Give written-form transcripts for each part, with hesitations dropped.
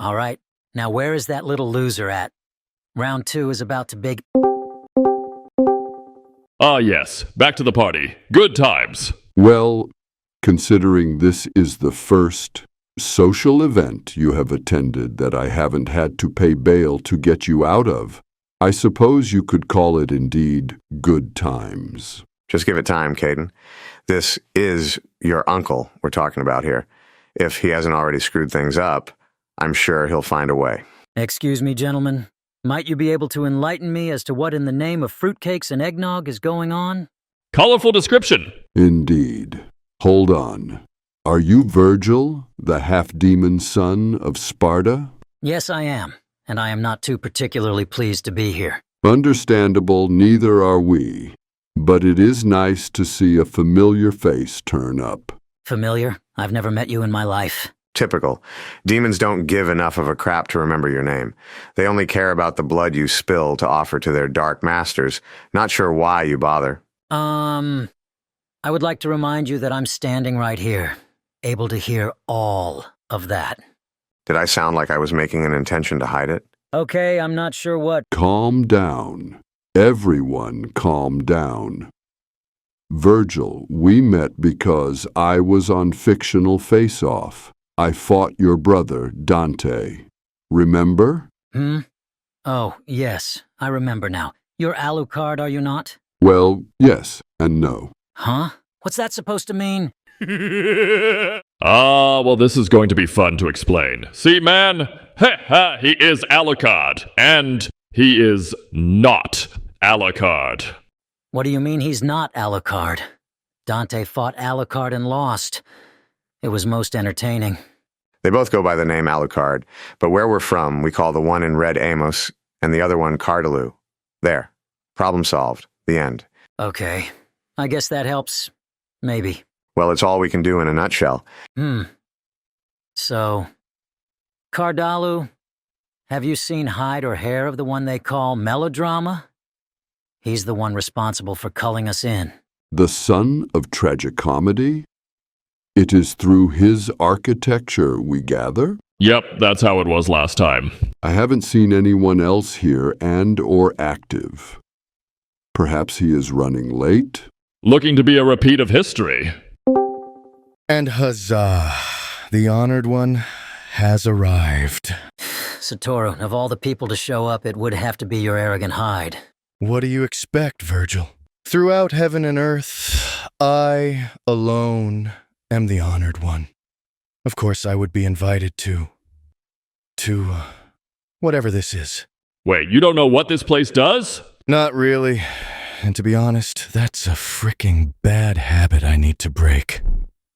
All right, now where is that little loser at? Round 2 is about to begin. Ah, yes. Back to the party. Good times. Well, considering this is the first social event you have attended that I haven't had to pay bail to get you out of, I suppose you could call it indeed good times. Just give it time, Caden. This is your uncle we're talking about here. If he hasn't already screwed things up, I'm sure he'll find a way. Excuse me, gentlemen. Might you be able to enlighten me as to what in the name of fruitcakes and eggnog is going on? Colorful description. Indeed. Hold on. Are you Vergil, the half-demon son of Sparda? Yes, I am, and I am not too particularly pleased to be here. Understandable, neither are we. But it is nice to see a familiar face turn up. Familiar? I've never met you in my life. Typical. Demons don't give enough of a crap to remember your name. They only care about the blood you spill to offer to their dark masters. Not sure why you bother. I would like to remind you that I'm standing right here, able to hear all of that. Did I sound like I was making an intention to hide it? Okay, I'm not sure what. Calm down. Everyone calm down. Vergil, we met because I was on fictional face-off. I fought your brother, Dante. Remember? Oh, yes, I remember now. You're Alucard, are you not? Well, yes and no. Huh? What's that supposed to mean? Well, this is going to be fun to explain. See, man? He is Alucard, and he is not Alucard. What do you mean he's not Alucard? Dante fought Alucard and lost. It was most entertaining. They both go by the name Alucard, but where we're from, we call the one in red Amos and the other one Cardaloo. There. Problem solved. The end. Okay. I guess that helps. Maybe. Well, it's all we can do in a nutshell. So, Cardalu, have you seen hide or hair of the one they call Melodrama? He's the one responsible for culling us in. The son of tragicomedy? It is through his architecture we gather? Yep, that's how it was last time. I haven't seen anyone else here and or active. Perhaps he is running late? Looking to be a repeat of history. And huzzah, the honored one has arrived. Satoru, of all the people to show up, it would have to be your arrogant hide. What do you expect, Vergil? Throughout heaven and earth, I alone am the honored one. Of course, I would be invited to whatever this is. Wait, you don't know what this place does? Not really. And to be honest, that's a fricking bad habit I need to break.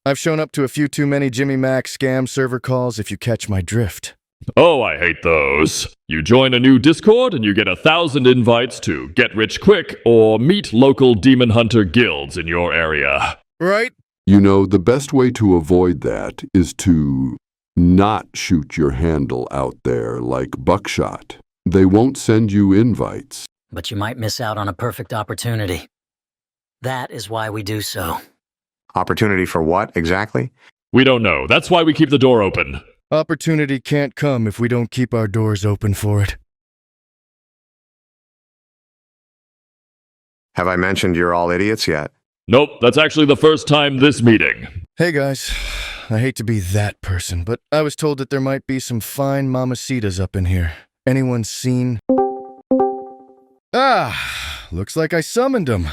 I've shown up to a few too many Jimmy Mac scam server calls if you catch my drift. Oh, I hate those. You join a new Discord and you get 1,000 invites to get rich quick or meet local demon hunter guilds in your area. Right? You know, the best way to avoid that is to not shoot your handle out there like Buckshot. They won't send you invites. But you might miss out on a perfect opportunity. That is why we do so. Opportunity for what, exactly? We don't know. That's why we keep the door open. Opportunity can't come if we don't keep our doors open for it. Have I mentioned you're all idiots yet? Nope, that's actually the first time this meeting. Hey guys, I hate to be that person, but I was told that there might be some fine mamacitas up in here. Anyone seen? Ah, looks like I summoned them.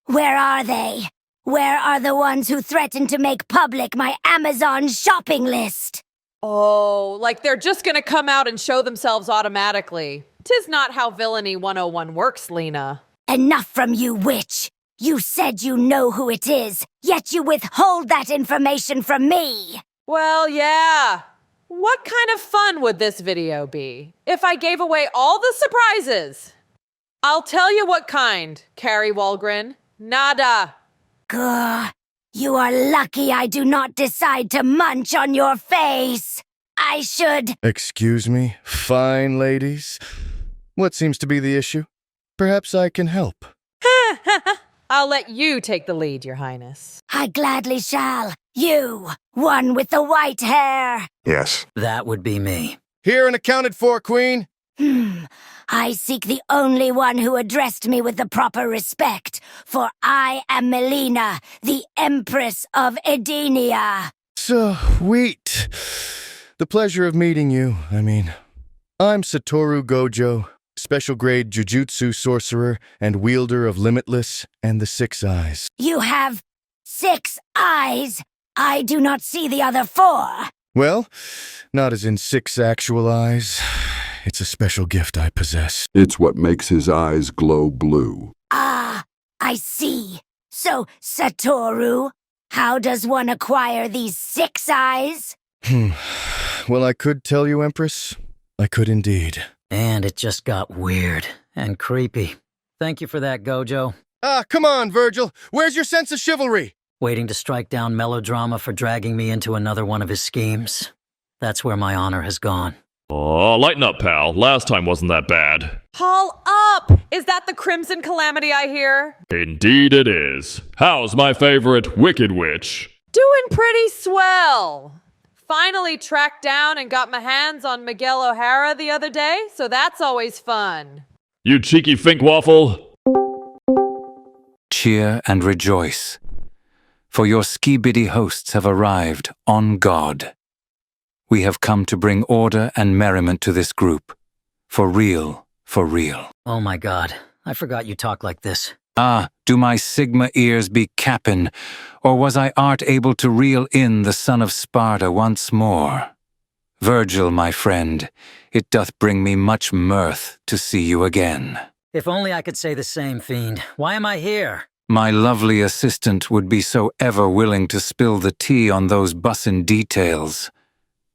Where are they? Where are the ones who threatened to make public my Amazon shopping list? Oh, like they're just gonna come out and show themselves automatically. 'Tis not how villainy 101 works, Lena. Enough from you, witch! You said you know who it is, yet you withhold that information from me! Well, yeah. What kind of fun would this video be if I gave away all the surprises? I'll tell you what kind, Carrie Walgren. Nada. Gah, you are lucky I do not decide to munch on your face. I should... Excuse me, fine ladies. What seems to be the issue? Perhaps I can help. I'll let you take the lead, Your Highness. I gladly shall. You, one with the white hair. Yes. That would be me. Here and accounted for, Queen. I seek the only one who addressed me with the proper respect, for I am Melina, the Empress of Edenia. Sweet. The pleasure of meeting you, I'm Satoru Gojo, special grade jujutsu sorcerer and wielder of Limitless and the Six Eyes. You have 6 eyes? I do not see the other 4. Well, not as in 6 actual eyes. It's a special gift I possess. It's what makes his eyes glow blue. Ah, I see. So, Satoru, how does one acquire these 6 eyes? Well, I could tell you, Empress. I could indeed. And it just got weird and creepy. Thank you for that, Gojo. Ah, come on, Vergil. Where's your sense of chivalry? Waiting to strike down Melodrama for dragging me into another one of his schemes. That's where my honor has gone. Aw, lighten up, pal. Last time wasn't that bad. Haul up! Is that the Crimson Calamity I hear? Indeed it is. How's my favorite Wicked Witch? Doing pretty swell. Finally tracked down and got my hands on Miguel O'Hara the other day, so that's always fun. You cheeky finkwaffle. Cheer and rejoice, for your skibidi hosts have arrived on God. We have come to bring order and merriment to this group. For real, for real. Oh my god, I forgot you talk like this. Ah, do my Sigma ears be cappin', or was I art able to reel in the Son of Sparda once more? Vergil, my friend, it doth bring me much mirth to see you again. If only I could say the same, Fiend. Why am I here? My lovely assistant would be so ever willing to spill the tea on those bussin' details.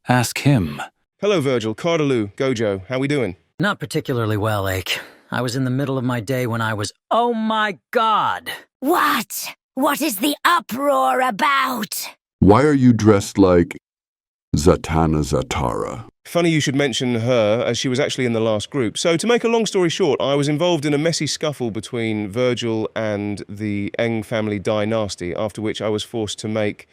Ask him. Hello, Vergil. Cardaloo, Gojo. How we doing? Not particularly well, Ake. I was in the middle of my day when I was... Oh my god! What? What is the uproar about? Why are you dressed like Zatanna Zatara? Funny you should mention her, as she was actually in the last group. So, to make a long story short, I was involved in a messy scuffle between Vergil and the Eng family dynasty, after which I was forced to make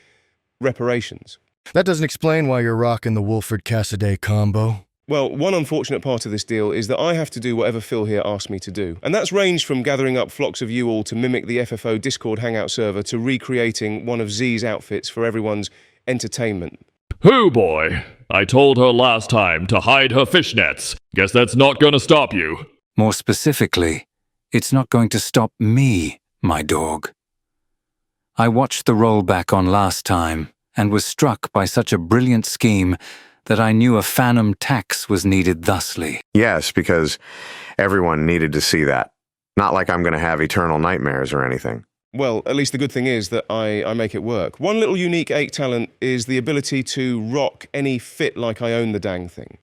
reparations. That doesn't explain why you're rocking the Wolford-Cassaday combo. Well, one unfortunate part of this deal is that I have to do whatever Phil here asked me to do. And that's ranged from gathering up flocks of you all to mimic the FFO Discord Hangout server to recreating one of Z's outfits for everyone's entertainment. Hoo boy. I told her last time to hide her fishnets. Guess that's not gonna stop you. More specifically, it's not going to stop me, my dog. I watched the rollback on last time and was struck by such a brilliant scheme that I knew a phantom tax was needed thusly. Yes, because everyone needed to see that. Not like I'm going to have eternal nightmares or anything. Well, at least the good thing is that I make it work. One little unique Ake talent is the ability to rock any fit like I own the dang thing.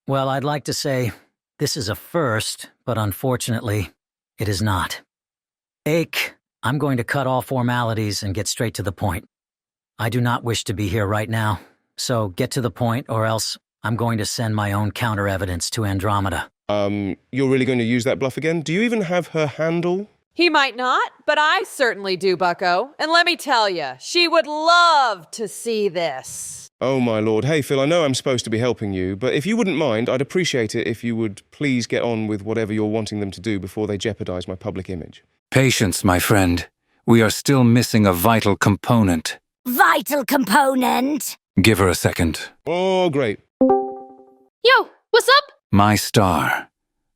Well, I'd like to say this is a first, but unfortunately, it is not. Ake, I'm going to cut all formalities and get straight to the point. I do not wish to be here right now, so get to the point or else I'm going to send my own counter-evidence to Andromeda. You're really going to use that bluff again? Do you even have her handle? He might not, but I certainly do, Bucko. And let me tell you, she would love to see this. Oh, my lord. Hey, Phil, I know I'm supposed to be helping you, but if you wouldn't mind, I'd appreciate it if you would please get on with whatever you're wanting them to do before they jeopardize my public image. Patience, my friend. We are still missing a vital component. Vital component? Give her a second. Oh, great. Yo, what's up? My star.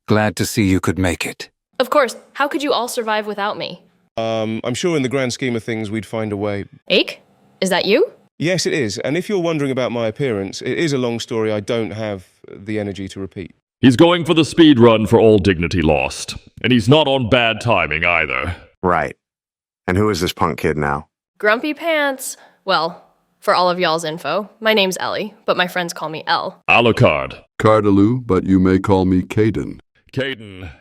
Glad to see you could make it. Of course, how could you all survive without me? I'm sure in the grand scheme of things we'd find a way. Ake? Is that you? Yes, it is. And if you're wondering about my appearance, it is a long story I don't have the energy to repeat. He's going for the speed run for all dignity lost. And he's not on bad timing either. Right. And who is this punk kid now? Grumpy Pants. Well, for all of y'all's info, my name's Ellie, but my friends call me Elle. Alucard. Cardaloo, but you may call me Caden. Caden.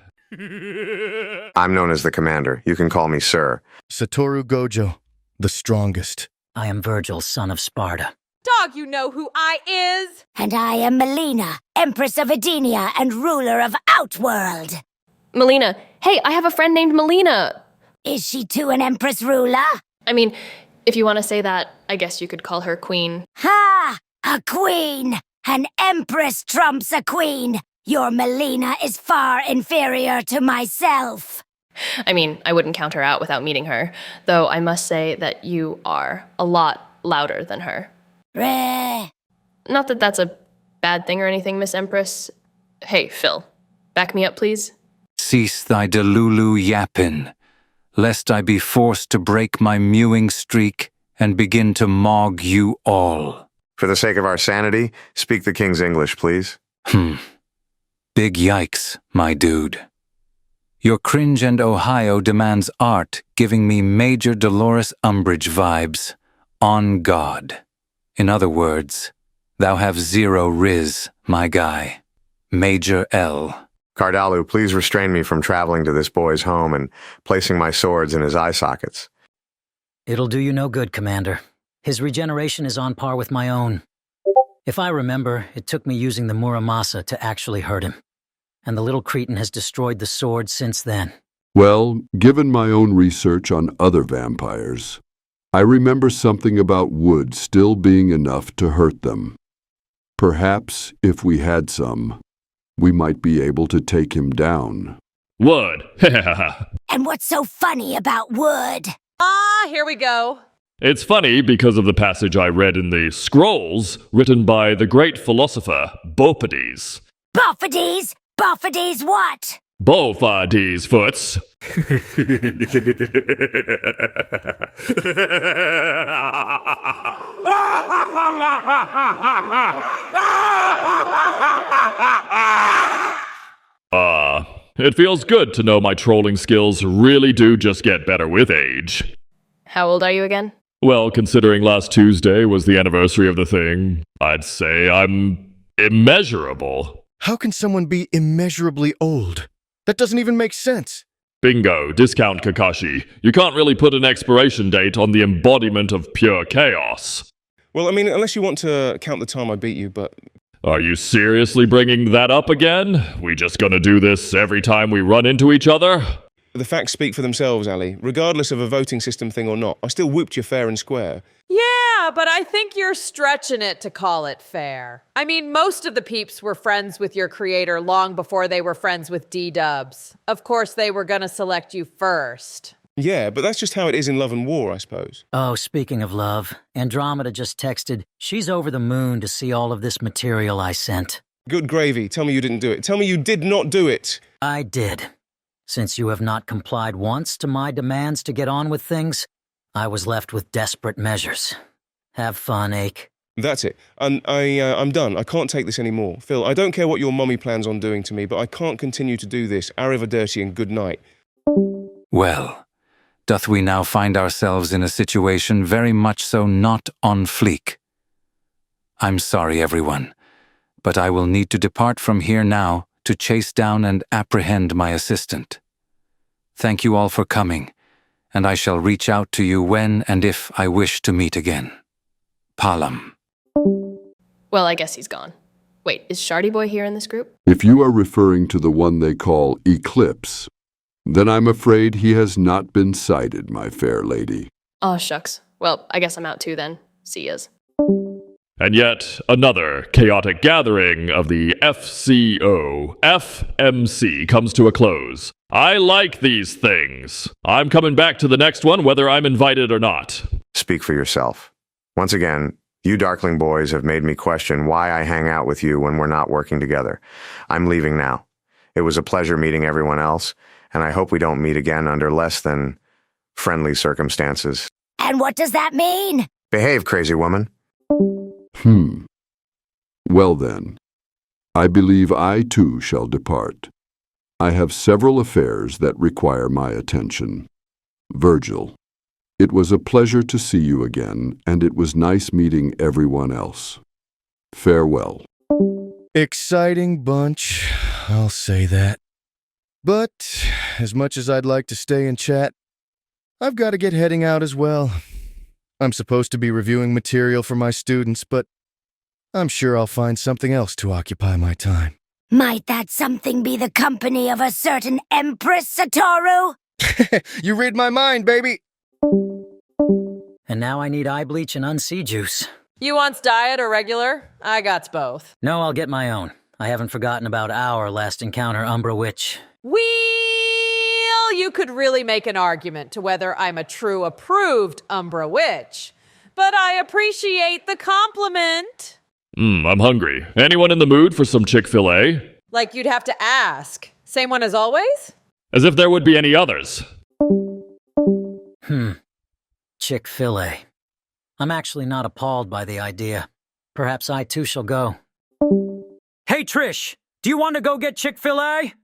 I'm known as the commander. You can call me Sir. Satoru Gojo, the strongest. I am Vergil, Son of Sparda. Dog, you know who I is. And I am Melina, Empress of Edenia and ruler of Outworld. Melina. Hey, I have a friend named Melina. Is she too an Empress ruler? I mean, if you want to say that, I guess you could call her Queen. Ha! A queen! An empress trumps a queen. Your Melina is far inferior to myself. I mean, I wouldn't count her out without meeting her, though I must say that you are a lot louder than her. Reh. Not that that's a bad thing or anything, Miss Empress. Hey, Phil, back me up, please. Cease thy delulu yappin', lest I be forced to break my mewing streak and begin to mog you all. For the sake of our sanity, speak the king's English, please. Big yikes, my dude. Your cringe and Ohio demands art, giving me major Dolores Umbridge vibes. On God. In other words, thou have zero riz, my guy. Major L. Cardalu, please restrain me from traveling to this boy's home and placing my swords in his eye sockets. It'll do you no good, Commander. His regeneration is on par with my own. If I remember, it took me using the Muramasa to actually hurt him. And the little cretin has destroyed the sword since then. Well, given my own research on other vampires, I remember something about wood still being enough to hurt them. Perhaps, if we had some, we might be able to take him down. Wood. And what's so funny about wood? Ah, here we go. It's funny because of the passage I read in the Scrolls written by the great philosopher Bophides. Bophides? Bophides what? Bophides foots. It feels good to know my trolling skills really do just get better with age. How old are you again? Well, considering last Tuesday was the anniversary of the thing, I'd say I'm immeasurable. How can someone be immeasurably old? That doesn't even make sense. Bingo, discount Kakashi. You can't really put an expiration date on the embodiment of pure chaos. Well, I mean, unless you want to count the time I beat you, but... Are you seriously bringing that up again? We just gonna do this every time we run into each other? The facts speak for themselves, Ali. Regardless of a voting system thing or not, I still whooped you fair and square. Yeah, but I think you're stretching it to call it fair. I mean, most of the peeps were friends with your creator long before they were friends with D-dubs. Of course, they were gonna select you first. Yeah, but that's just how it is in Love and War, I suppose. Oh, speaking of love, Andromeda just texted, she's over the moon to see all of this material I sent. Good gravy. Tell me you didn't do it. Tell me you did not do it. I did. Since you have not complied once to my demands to get on with things, I was left with desperate measures. Have fun, Ache. That's it. I'm done. I can't take this anymore. Phil, I don't care what your mommy plans on doing to me, but I can't continue to do this. Arrivederci and good night. Well, doth we now find ourselves in a situation very much so not on fleek. I'm sorry, everyone, but I will need to depart from here now to chase down and apprehend my assistant. Thank you all for coming, and I shall reach out to you when and if I wish to meet again. Palam. Well, I guess he's gone. Wait, is Shardy Boy here in this group? If you are referring to the one they call Eclipse, then I'm afraid he has not been sighted, my fair lady. Oh, shucks. Well, I guess I'm out too then. See yas. And yet another chaotic gathering of the FCOFMC comes to a close. I like these things. I'm coming back to the next one whether I'm invited or not. Speak for yourself. Once again, you Darkling boys have made me question why I hang out with you when we're not working together. I'm leaving now. It was a pleasure meeting everyone else, and I hope we don't meet again under less than friendly circumstances. And what does that mean? Behave, crazy woman. Well then, I believe I too shall depart. I have several affairs that require my attention. Vergil, it was a pleasure to see you again, and it was nice meeting everyone else. Farewell. Exciting bunch, I'll say that. But, as much as I'd like to stay and chat, I've got to get heading out as well. I'm supposed to be reviewing material for my students, but I'm sure I'll find something else to occupy my time. Might that something be the company of a certain Empress, Satoru? You read my mind, baby! And now I need eye bleach and unsea juice. You wants diet or regular? I gots both. No, I'll get my own. I haven't forgotten about our last encounter, Umbra Witch. Well, you could really make an argument to whether I'm a true approved Umbra Witch. But I appreciate the compliment. I'm hungry. Anyone in the mood for some Chick-fil-A? Like you'd have to ask. Same one as always? As if there would be any others. Chick-fil-A. I'm actually not appalled by the idea. Perhaps I too shall go. Hey, Trish! Do you want to go get Chick-fil-A?